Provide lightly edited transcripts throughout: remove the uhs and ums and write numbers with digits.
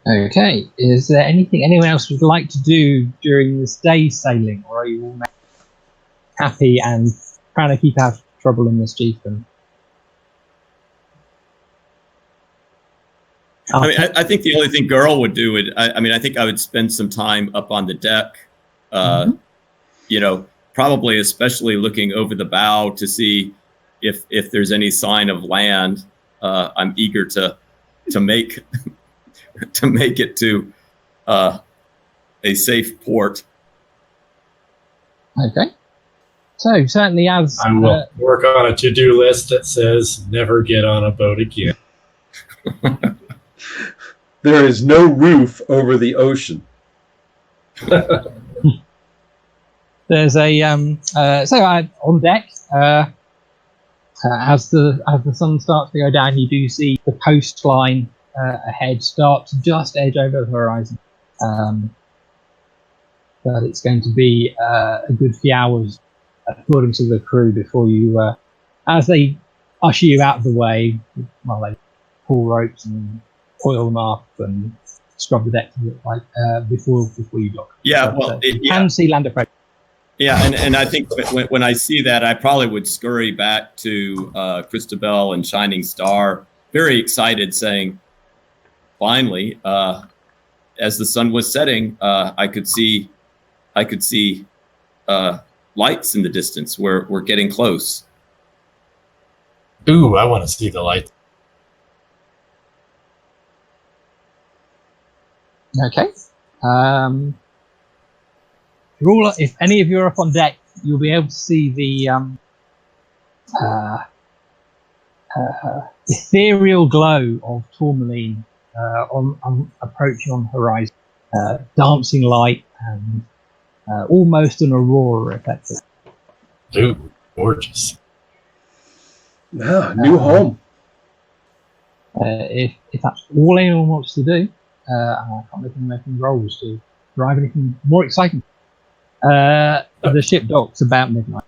Okay. Is there anything anyone else would like to do during this day's sailing, or are you all happy and trying to keep out of trouble and mischief? I think the only thing Girl would do I think I would spend some time up on the deck, probably especially looking over the bow to see if there's any sign of land. I'm eager to make to make it to a safe port. Okay. So certainly, as I will work on a to-do list that says never get on a boat again. There is no roof over the ocean. There's a on deck. As the sun starts to go down, you do see the coastline ahead start to just edge over the horizon. But it's going to be a good few hours, according to the crew, before you, as they usher you out of the way, while they pull ropes and coil them up and scrub the deck to look like before you dock. Yeah, you can see land approach. Yeah, and I think when I see that, I probably would scurry back to Christabel and Shining Star, very excited, saying, "Finally!" As the sun was setting, I could see lights in the distance. We're getting close. Ooh, I want to see the light. Okay. If any of you are up on deck, you'll be able to see the ethereal glow of Tourmaline on approaching on the horizon, dancing light and almost an aurora effect. Ooh, gorgeous. Yeah, new home. If that's all anyone wants to do, I can't make any rolls to drive anything more exciting. The ship docks about midnight,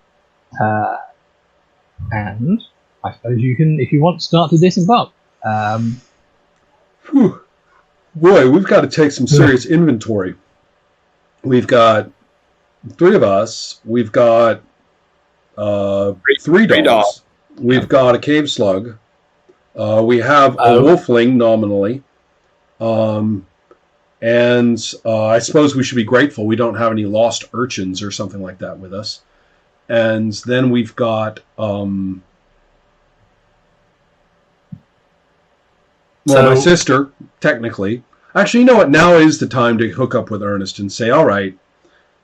and I suppose you can, if you want, start to disembark. Boy, we've got to take some serious inventory. We've got 3 of us. We've got 3 dogs. We've got a cave slug. We have a wolfling nominally. And I suppose we should be grateful we don't have any lost urchins or something like that with us. And then we've got my sister, technically. Actually, you know what? Now is the time to hook up with Ernest and say, all right,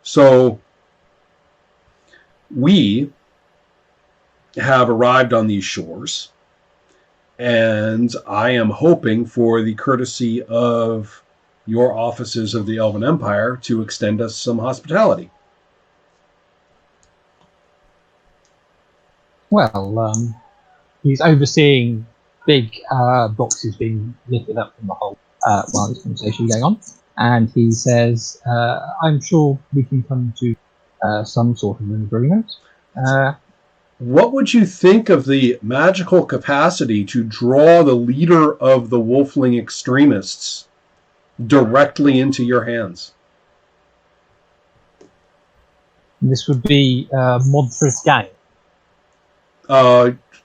so we have arrived on these shores, and I am hoping for the courtesy of your offices of the Elven Empire to extend us some hospitality. Well, he's overseeing big boxes being lifted up from the hold while this conversation is going on, and he says, I'm sure we can come to some sort of an agreement. What would you think of the magical capacity to draw the leader of the Wolfling extremists directly into your hands? This would be Modthra's gang.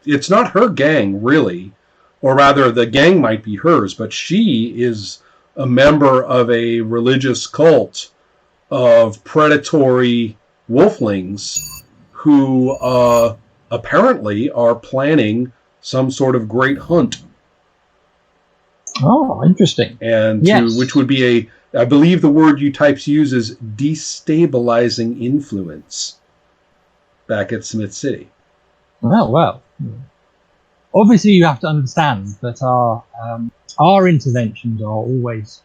It's not her gang, really. Or rather, the gang might be hers, but she is a member of a religious cult of predatory wolflings who apparently are planning some sort of great hunt. Oh, interesting. And yes. Which would be I believe the word you types uses destabilizing influence back at Smith City. Oh, well. Obviously, you have to understand that our interventions are always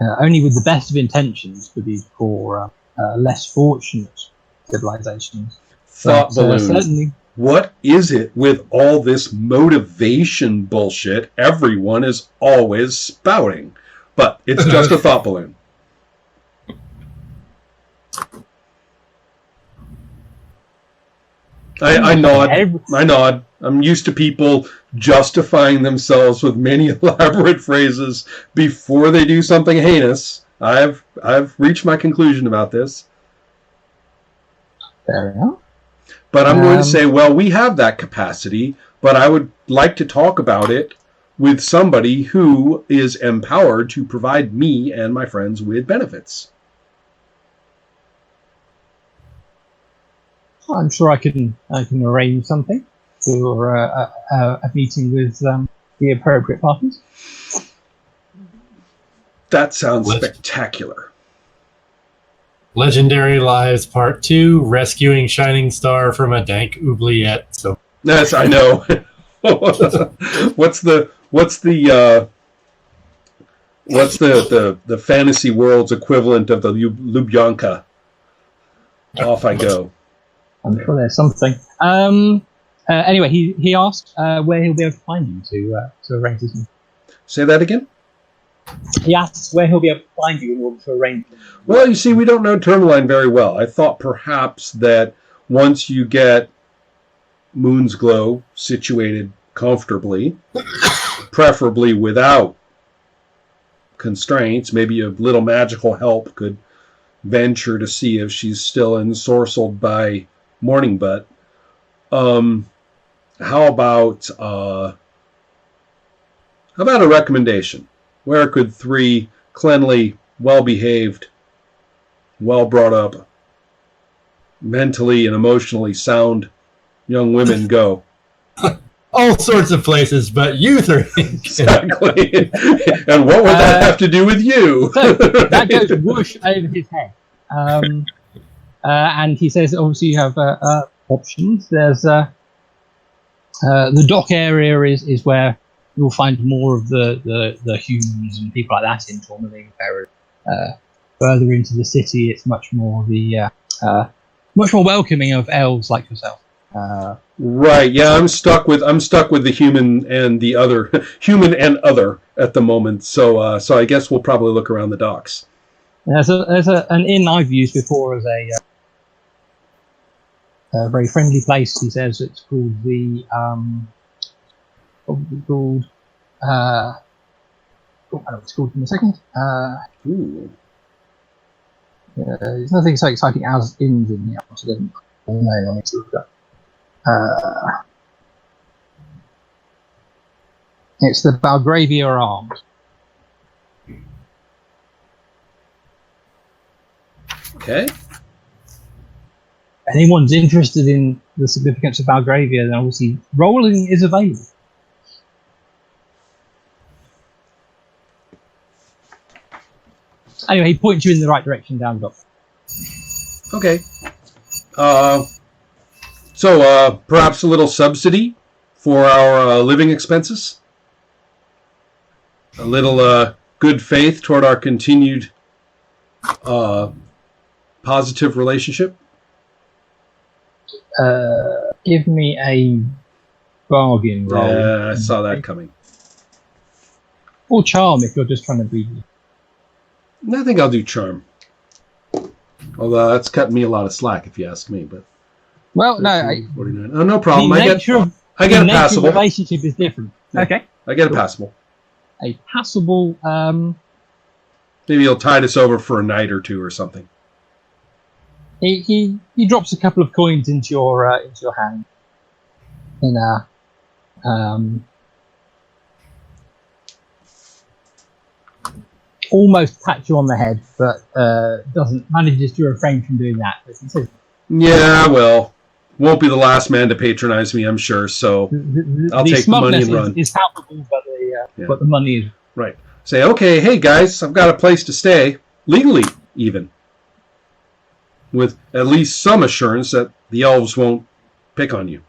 only with the best of intentions for these poor, less fortunate civilizations. Thought balloon. Certainly. What is it with all this motivation bullshit everyone is always spouting? But it's just a thought balloon. I nod. I nod. I'm used to people justifying themselves with many elaborate phrases before they do something heinous. I've reached my conclusion about this. Fair enough. But I'm going to say, well, we have that capacity, but I would like to talk about it with somebody who is empowered to provide me and my friends with benefits. I'm sure I can arrange something for a meeting with the appropriate parties. That sounds spectacular. Legendary Lives Part 2, Rescuing Shining Star from a Dank Oubliette. So Yes, I know. What's the fantasy world's equivalent of the Lubyanka? Off I go. I'm sure there's something. Anyway, he asked where he'll be able to find you to arrange this meeting. Say that again? He asks where he'll be able to find you in order to arrange. Well, you see, we don't know Tourmaline very well. I thought perhaps that once you get Moon's Glow situated comfortably, preferably without constraints, maybe a little magical help could venture to see if she's still ensorcelled by Morning Butt. How about a recommendation? Where could 3 cleanly, well-behaved, well-brought-up, mentally and emotionally sound young women go? all sorts of places, but you 3. Exactly. And what would that have to do with you? So that goes whoosh over his head. And he says, obviously, you have options. There's the dock area is where you'll find more of the humans and people like that in Tourmaline. Further into the city, it's much more much more welcoming of elves like yourself. Right. Yeah, I'm stuck with the human and the other at the moment. So I guess we'll probably look around the docks. There's an inn I've used before as a very friendly place. He says it's called I don't know what it's called in a second. There's nothing so exciting as inns in here, so I don't know. I need to look it up. It's the Belgravia Arms. Okay. If anyone's interested in the significance of Belgravia, then obviously rolling is available. Anyway, he points you in the right direction down the dock. Okay. So perhaps a little subsidy for our living expenses? A little good faith toward our continued positive relationship? Give me a bargain roll. Yeah, I saw that coming. Or charm if you're just trying to be... I think I'll do charm. Although that's cutting me a lot of slack if you ask me. But well, 13, 49. Oh, no problem. I get a passable. The relationship is different. Yeah. Okay. I get a passable. A passable. Maybe he'll tide us over for a night or two or something. He drops a couple of coins into your hand. In a almost pat you on the head, but manages to refrain from doing that. Yeah, well, won't be the last man to patronize me, I'm sure. So I'll take the money and run. Is palpable, but the money is right. Say, okay, hey guys, I've got a place to stay, legally even, with at least some assurance that the elves won't pick on you.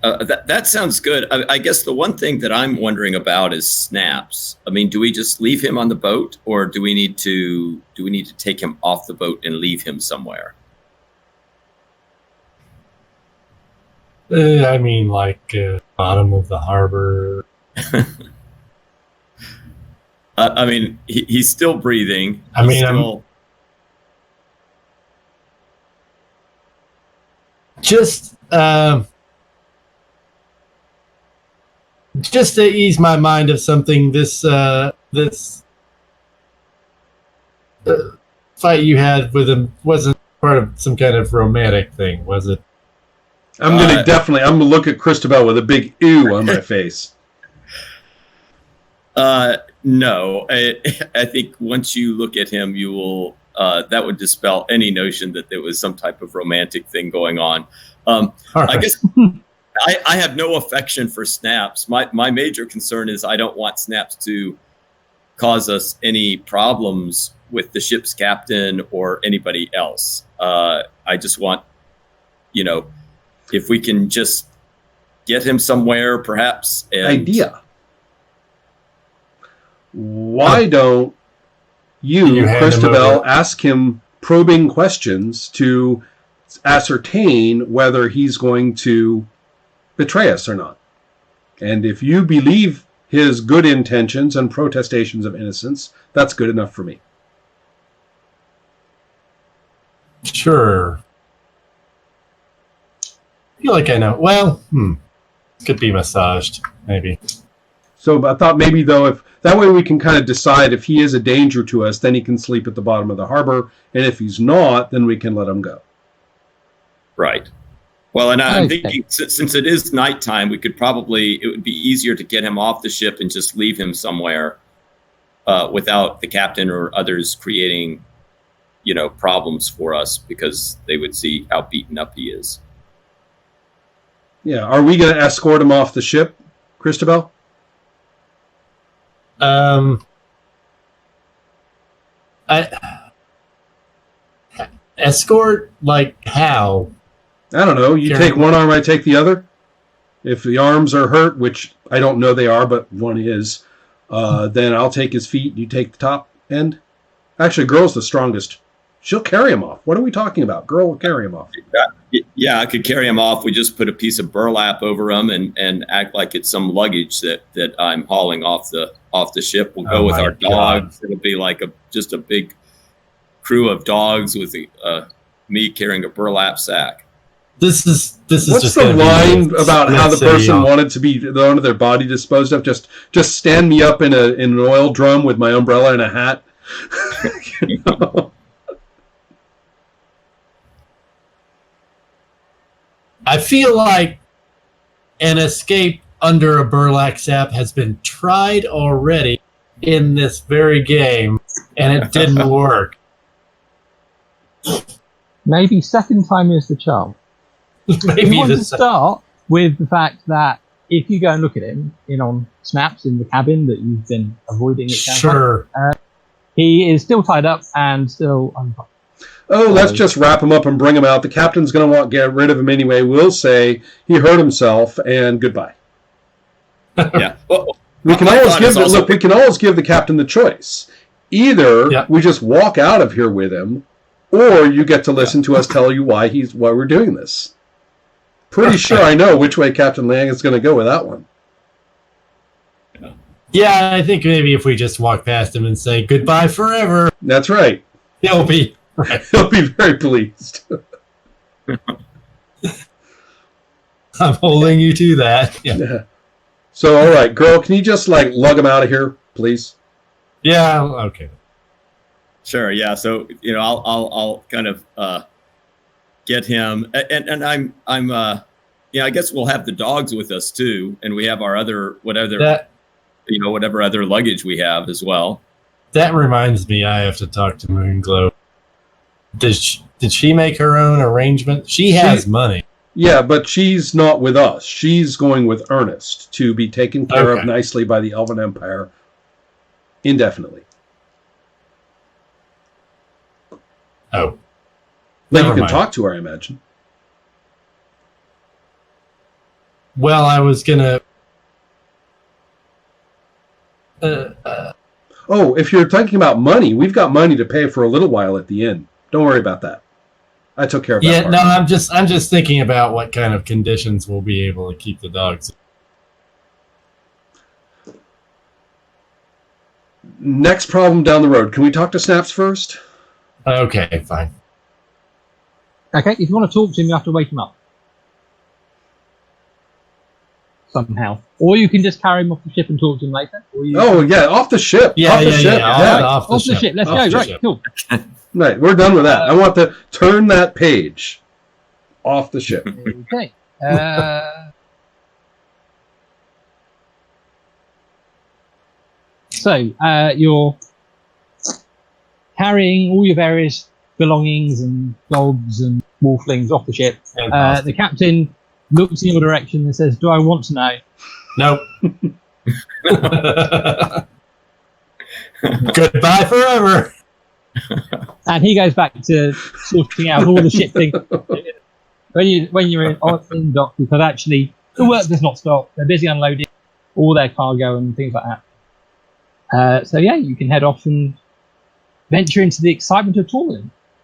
That sounds good. I guess the one thing that I'm wondering about is Snaps. I mean, do we just leave him on the boat, or do we need to take him off the boat and leave him somewhere? I mean, like bottom of the harbor. I mean, he's still breathing. I mean, Just to ease my mind of something, this fight you had with him wasn't part of some kind of romantic thing, was it? I'm gonna look at Christabel with a big ew on my face. No, I think once you look at him, you will. That would dispel any notion that there was some type of romantic thing going on. I guess I have no affection for Snaps. My major concern is I don't want Snaps to cause us any problems with the ship's captain or anybody else. I just want, if we can just get him somewhere, perhaps. Idea. Why don't you Christabel, ask him probing questions to ascertain whether he's going to betray us or not? And if you believe his good intentions and protestations of innocence, that's good enough for me. Sure. I feel like I know. Well, could be massaged, maybe. So I thought maybe, though, if that way we can kind of decide if he is a danger to us, then he can sleep at the bottom of the harbor. And if he's not, then we can let him go. Right. Well, and I'm thinking since it is nighttime, it would be easier to get him off the ship and just leave him somewhere without the captain or others creating, problems for us, because they would see how beaten up he is. Yeah. Are we going to escort him off the ship, Christabel? Escort, like how? I don't know. You take one arm, I take the other. If the arms are hurt, which I don't know they are, but one is, then I'll take his feet. You take the top end. Actually, girl's the strongest. She'll carry him off. What are we talking about? Girl will carry him off. Yeah, I could carry him off. We just put a piece of burlap over him and act like it's some luggage that I'm hauling off the ship. We'll go with our dogs. It'll be like just a big crew of dogs with me carrying a burlap sack. This is What's just the line about how the person wanted to be of their body disposed of? Just stand me up in an oil drum with my umbrella and a hat. I feel like an escape under a burlap sack has been tried already in this very game, and it didn't work. Maybe second time is the charm. Maybe we want to start with the fact that if you go and look at him on Snaps in the cabin that you've been avoiding, sure, he is still tied up and still unconscious. Oh, let's just wrap him up and bring him out. The captain's going to want to get rid of him anyway. We'll say he hurt himself and goodbye. Yeah. Well, we can always give the captain the choice. Either we just walk out of here with him, or you get to listen to us tell you why we're doing this. Pretty sure I know which way Captain Lang is going to go with that one. Yeah, I think maybe if we just walk past him and say goodbye forever. That's right. He'll be very pleased. I'm holding you to that. Yeah. So, all right, girl, can you just lug him out of here, please? Yeah. Okay. Sure. Yeah. So I'll kind of get him, and I'm I guess we'll have the dogs with us too, and we have our whatever other luggage we have as well. That reminds me, I have to talk to Moonglow. Did she make her own arrangement? She has money. Yeah, but she's not with us. She's going with Ernest to be taken care of nicely by the Elven Empire indefinitely. Oh. But you can talk to her, I imagine. Well, I was going to... if you're thinking about money, we've got money to pay for a little while at the inn. Don't worry about that. I took care of that. Yeah, part. No, I'm just thinking about what kind of conditions we'll be able to keep the dogs. Next problem down the road. Can we talk to Snaps first? Okay, fine. Okay, if you want to talk to him, you have to wake him up. somehow. Or you can just carry him off the ship and talk to him later. Or you off the ship. Yeah, off the ship. off the ship. Let's Off go. the Right, ship. cool. Right, we're done with that. I want to turn that page off the ship. Okay. So you're carrying all your various belongings and dogs and wolflings off the ship. The captain looks in your direction and says, "Do I want to know?" Nope. Goodbye forever. And he goes back to sorting out all the ship things. When you're in dock, because actually the work does not stop. They're busy unloading all their cargo and things like that. So yeah, you can head off and venture into the excitement of Tourmaline.